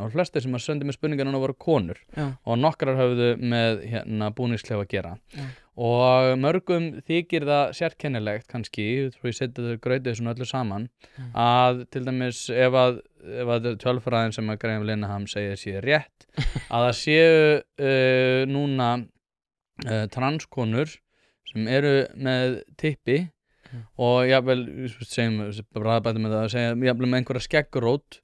og flestir sem að sendi með spurningar núna voru konur og nokkrar höfðu með búningsklefa að gera og mörgum þykir það sérkennilegt kannski, svo ég seti þetta grautið svona öllu saman að til dæmis ef að tölfræðin sem að Graham Linehan segir sé rétt að það séu núna transkonur sem eru með tippi og jafnvel, segjum bræðabæti með það að segja, jafnvel með einhverja skeggrót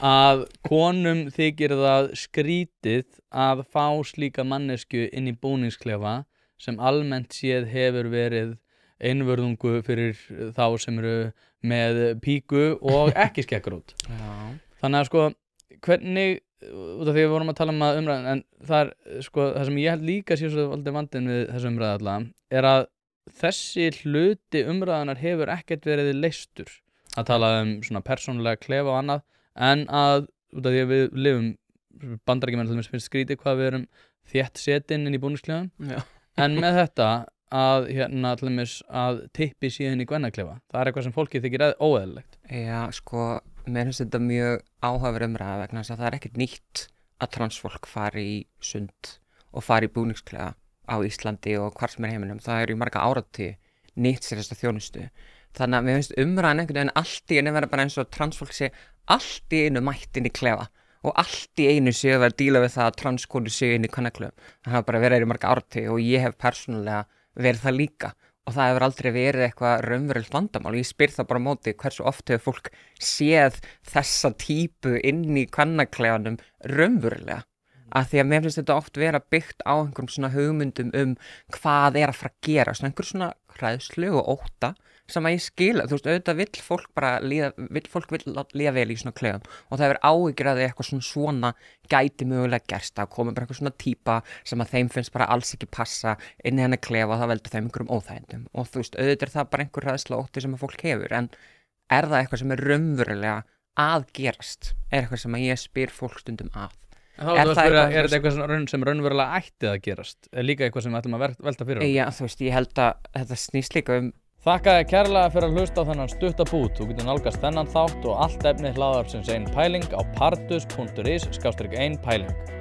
að konum þykir það skrítið að fá slíka mannesku inn í búningsklefa sem almennt séð hefur verið einvörðungu fyrir þá sem eru með píku og ekki skeggrót. Þannig að sko, hvernig, út af því við vorum að tala að umræðan, en það sem ég held líka sé svo aldrei vandinn við þessu umræðu alla, er að þessi hluti umræðunar hefur ekkert verið leystur að tala svona persónulega klefa og annað en að, út af því að við lifum Bandaríkjamenn til dæmis finnst skrítið hvað við erum þétt setin inn í búningsklefum en með þetta að til dæmis að tippi síðan í kvennaklefa það er eitthvað sem fólki þykir óeðlilegt. Já, sko, mér finnst þetta mjög áhugaverð umræða vegna þess að það er ekkert nýtt að transfólk fari í sund og fari í búningsklefa á Íslandi og hvar sem heiminum, það er í marga áratugi nýtt sér þessa þjónustu. Þannig að mér finnst umræðan einhvern veginn allt í einu vera bara eins og transfólk sé allt í einu mætt inn í klefa og allt í einu séu að vera að díla við það að transkonur séu inn í kvennaklefum. Það hafa bara verið í marga áratugi og ég hef persónulega verið það líka og það hefur aldrei verið eitthvað raunverulegt vandamál. Ég spyr það bara á móti hversu oft hefur fólk séð þessa típu inn í kvennaklefanum raunverulega. Að því að mér finnst þetta oft vera byggt á einhverjum svona hugmyndum hvað er að fara að gera, svona einhver svona hræðslu og ótta sem að ég skila, þú veist, auðvitað vill fólk líða vel í svona klefum og það hefur áhyggjur að eitthvað svona gæti mögulega gerst að koma bara eitthvað svona típa sem að þeim finnst bara alls ekki passa inn í hennar klefa og það veldur þeim einhverjum óþægindum og þú veist, auðvitað er það bara einhver hræðsla og ótti sem að fólk hefur en er það eitthvað sem er raunverulega að gerast, er eitthvað sem að ég spyr fólk stundum að. Er þetta eitthvað sem raunverulega ætti að gerast? Er líka eitthvað sem við ætlum að velta fyrir okkur? Já, þú veist, ég held að þetta snýst líka Þakka þér kærlega fyrir að hlusta á þennan stutta bút. Þú getur nálgast þennan þátt og allt efni hlaðvarpsins Ein pæling á pardus.is/ein pæling.